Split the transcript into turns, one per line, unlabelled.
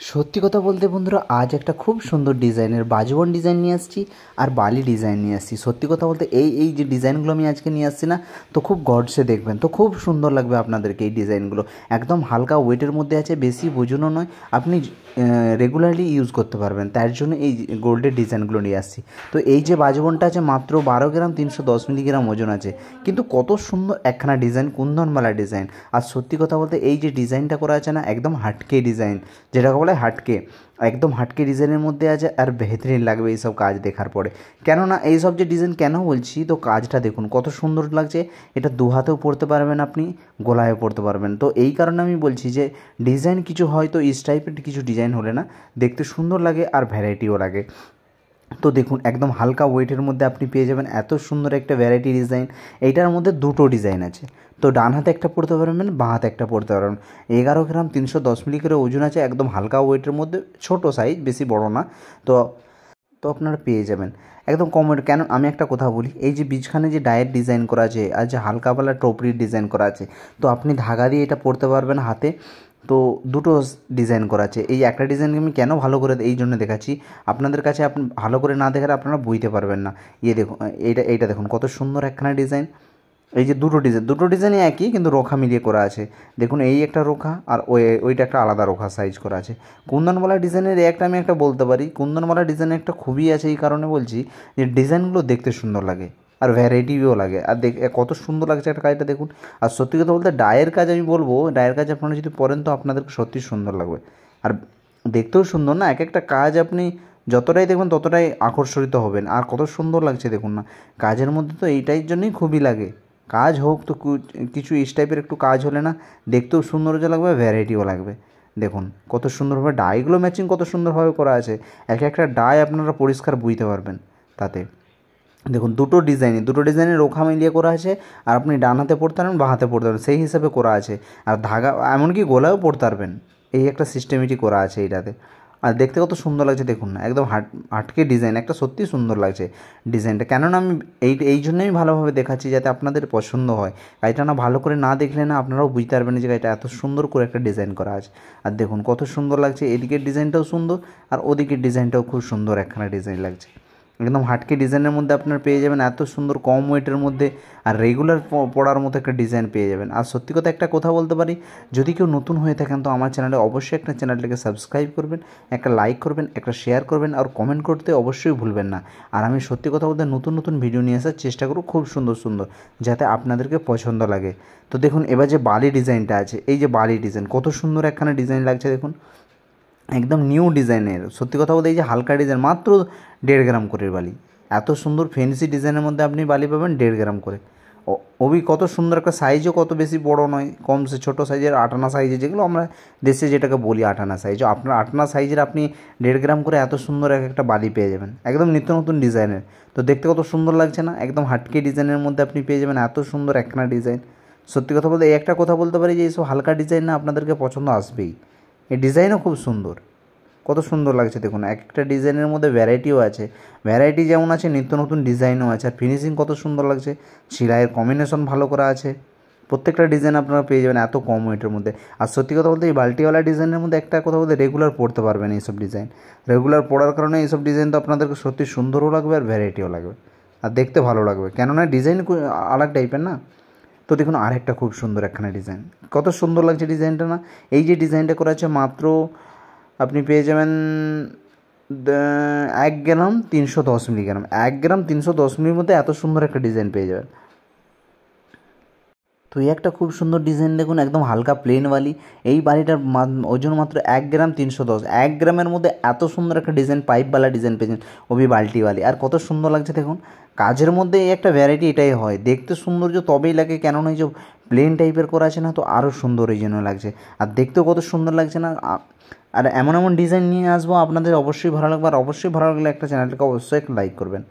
সত্যি কথা বলতে বন্ধুরা, আজ একটা খুব সুন্দর ডিজাইনের বাজবন ডিজাইন নিয়ে আসছি আর বালি ডিজাইন নিয়ে আসছি। সত্যি কথা বলতে এই যে ডিজাইনগুলো আমি আজকে নিয়ে আসছি না, তো খুব গডসে দেখবেন, তো খুব সুন্দর লাগবে আপনাদেরকে এই ডিজাইনগুলো। একদম হালকা ওয়েটের মধ্যে আছে, বেশি ওজনও নয়, আপনি রেগুলারলি ইউজ করতে পারবেন, তার জন্য এই গোল্ডের ডিজাইনগুলো নিয়ে আসছি। তো এই যে বাজবনটা আছে মাত্র 12 গ্রাম 310 মিলিগ্রাম ওজন আছে, কিন্তু কত সুন্দর একখানা ডিজাইন, কুন্দনমালা ডিজাইন। আর সত্যি কথা বলতে এই যে ডিজাইনটা করা আছে না, একদম হাটকে ডিজাইন, যেটাকে বলে হাটকে, একদম হাটকে ডিজাইনের মধ্যে আছে। আর বেহতরিন লাগবে এইসব কাজ দেখার পরে। কেননা এইসব যে ডিজাইন কেন বলছি, তো কাজটা দেখুন কত সুন্দর লাগছে। এটা দু হাতেও পরতে পারবেন, আপনি গলায়ও পরতে পারবেন। তো এই কারণে আমি বলছি যে ডিজাইন কিছু হয়তো এই টাইপের কিছু ডিজাইন হলে না দেখতে সুন্দর লাগে আর ভ্যারাইটিও লাগে। তো দেখুন একদম হালকা ওয়েটের মধ্যে আপনি পেয়ে যাবেন এত সুন্দর একটা ভ্যারাইটি ডিজাইন। এইটার মধ্যে দুটো ডিজাইন আছে, তো ডান হাতে একটা পড়তে পারবেন, বাঁ হাতে একটা পড়তে পারবেন। 11 গ্রাম 310 মিলি করে ওজন আছে, একদম হালকা ওয়েটের মধ্যে, ছোট সাইজ, বেশি বড় না। তো তো আপনারা পেয়ে যাবেন একদম কম ওয়েট। কেন আমি একটা কথা বলি, এই যে বীজখানে যে ডায়ের ডিজাইন করা আছে আর যে হালকাওয়ালা টোপরির ডিজাইন করা আছে, তো আপনি ধাগা দিয়ে এটা পরতে পারবেন হাতে। তো দুটো ডিজাইন করা আছে। এই একটা ডিজাইন আমি কেন ভালো করে এই জন্য দেখাচ্ছি, আপনাদের কাছে আপনি ভালো করে না দেখালে আপনারা বুঝতে পারবেন না। দেখুন, এইটা দেখুন কত সুন্দর একখানা ডিজাইন। এই যে দুটো ডিজাইনই একই, কিন্তু রোখা মিলিয়ে করা আছে। দেখুন এই একটা রোখা আর ওইটা একটা আলাদা রোখা সাইজ করা আছে। কুন্দনওয়ালা ডিজাইনের একটা আমি একটা বলতে পারি, কুন্দনওয়ালা ডিজাইনের একটা খুবই আছে, এই কারণে বলছি যে ডিজাইনগুলো দেখতে সুন্দর লাগে আর ভ্যারাইটিও লাগে। আর কত সুন্দর লাগছে একটা কাজটা দেখুন। আর সত্যি কথা বলতে ডায়ের কাজ আমি বলবো, ডায়ের কাজ আপনারা যদি পরেন তো আপনাদেরকে সত্যি সুন্দর লাগবে। আর দেখতেও সুন্দর না, এক একটা কাজ আপনি যতটাই দেখবেন ততটাই আকর্ষিত হবেন। আর কত সুন্দর লাগছে দেখুন না, কাজের মধ্যে তো এইটাই জন্যই খুবই লাগে। কাজ হোক তো কিছু এই টাইপের একটু কাজ হলে না দেখতেও সৌন্দর্য লাগবে, ভ্যারাইটিও লাগবে। দেখুন কত সুন্দরভাবে ডাইগুলো ম্যাচিং কত সুন্দরভাবে করা আছে। এক একটা ডাই আপনারা পরিষ্কার বুঝতে পারবেন তাতে। দেখুন দুটো ডিজাইনে রোখা মিলিয়ে করা আছে। আর আপনি ডান হাতে পড়তে পারবেন, বাঁ হাতে পড়তে পারবেন, সেই হিসাবে করা আছে। আর ধাগা এমনকি গলায়ও পড়তে পারবেন, এই একটা সিস্টেমেটিক করা আছে এইটাতে। আর দেখতে কত সুন্দর লাগছে দেখুন না, একদম হাটকে ডিজাইন একটা, সত্যি সুন্দর লাগছে ডিজাইনটা। কেননা আমি এই জন্যই ভালোভাবে দেখাচ্ছি যাতে আপনাদের পছন্দ হয়। গাড়িটা না ভালো করে না দেখলে না আপনারাও বুঝতে পারবেন যে গাড়িটা এত সুন্দর করে একটা ডিজাইন করা আছে। আর দেখুন কত সুন্দর লাগছে, এদিকের ডিজাইনটাও সুন্দর আর ওদিকের ডিজাইনটাও খুব সুন্দর একখানা ডিজাইন লাগছে। একদম হাটকে ডিজাইনের মধ্যে আপনার পেয়ে যাবেন এত সুন্দর কম ওয়েটের মধ্যে, আর রেগুলার পড়ার মতো একটা ডিজাইন পেয়ে যাবেন। আর সত্যি কথা একটা কথা বলতে পারি, যদি কেউ নতুন হয়ে থাকেন তো আমার চ্যানেলে অবশ্যই একটা চ্যানেলটাকে সাবস্ক্রাইব করবেন, একটা লাইক করবেন, একটা শেয়ার করবেন, আর কমেন্ট করতে অবশ্যই ভুলবেন না। আর আমি সত্যি কথা বলতে নতুন ভিডিও নিয়ে আসার চেষ্টা করব, খুব সুন্দর যাতে আপনাদেরকে পছন্দ লাগে। তো দেখুন এবার যে বালি ডিজাইনটা আছে, এই যে বালি ডিজাইন কত সুন্দর একখানা ডিজাইন লাগছে দেখুন, একদম নিউ ডিজাইনের। সত্যি কথা বলতে এই যে হালকা ডিজাইন, মাত্র 1.5 গ্রাম করে বালি, এত সুন্দর ফ্যান্সি ডিজাইনের মধ্যে আপনি বালি পাবেন 1.5 গ্রাম করে। ওবি কত সুন্দর একটা সাইজও, কত বেশি বড় নয়, কমসে ছোটো সাইজের, 8 আনা সাইজের, যেগুলো আমরা দেশে যেটাকে বলি 8 আনা সাইজ, আপনার 8 আনা সাইজের আপনি 1.5 গ্রাম করে এত সুন্দর একটা বালি পেয়ে যাবেন, একদম নিত্য নতুন ডিজাইনের। তো দেখতে কত সুন্দর লাগছে না, একদম হাটকে ডিজাইনের মধ্যে আপনি পেয়ে যাবেন এত সুন্দর একখানা ডিজাইন। সত্যি কথা বলতে এই একটা কথা বলতে পারি যে এইসব হালকা ডিজাইন না আপনাদেরকে পছন্দ আসবেই। এই ডিজাইনও খুব সুন্দর, কত সুন্দর লাগছে দেখুন। এক একটা ডিজাইনের মধ্যে ভ্যারাইটিও আছে, ভ্যারাইটি যেমন আছে নিত্য নতুন ডিজাইনও আছে। আর ফিনিশিং কত সুন্দর লাগছে, সেলাইয়ের কম্বিনেশন ভালো করা আছে, প্রত্যেকটা ডিজাইন আপনারা পেয়ে যাবেন এত কম ওয়েটের মধ্যে। আর সত্যি কথা বলতে এই বাল্টিওয়ালা ডিজাইনের মধ্যে একটা কথা বলতে রেগুলার পড়তে পারবেন এইসব ডিজাইন, রেগুলার পড়ার কারণে এইসব ডিজাইন তো আপনাদেরকে সত্যি সুন্দরও লাগবে আর ভ্যারাইটিও লাগবে আর দেখতে ভালো লাগবে, কেননা ডিজাইন আলাদা টাইপের না। তো দেখুন আরেকটা খুব সুন্দর একখানা ডিজাইন, কত সুন্দর লাগছে ডিজাইনটা না। এই যে ডিজাইনটা করা আছে মাত্র আপনি পেয়ে যাবেন 1 গ্রাম 310 মিলিগ্রাম, 1 গ্রাম 310 মিলির মধ্যে এত সুন্দর একটা ডিজাইন পেয়ে যাবেন। তো এই একটা খুব সুন্দর ডিজাইন দেখুন, একদম হালকা প্লেনওয়ালি, এই বালিটার ওজন মাত্র 1 গ্রাম 310, 1 গ্রামের মধ্যে এত সুন্দর একটা ডিজাইন, পাইপওয়ালা ডিজাইন পেয়েছেন, ওবি বাল্টিওয়ালি। আর কত সুন্দর লাগছে দেখুন, কাজের মধ্যে এই একটা ভ্যারাইটি এটাই হয়, দেখতে সৌন্দর্য তবেই লাগে, কেননা এই যে প্লেন টাইপের করা আছে না, তো আরও সুন্দর এই জন্য লাগছে। আর দেখতেও কত সুন্দর লাগছে না। আর এমন ডিজাইন নিয়ে আসবো আপনাদের অবশ্যই ভালো লাগবে। আর অবশ্যই ভালো লাগলে একটা চ্যানেলটাকে অবশ্যই একটা লাইক করবেন।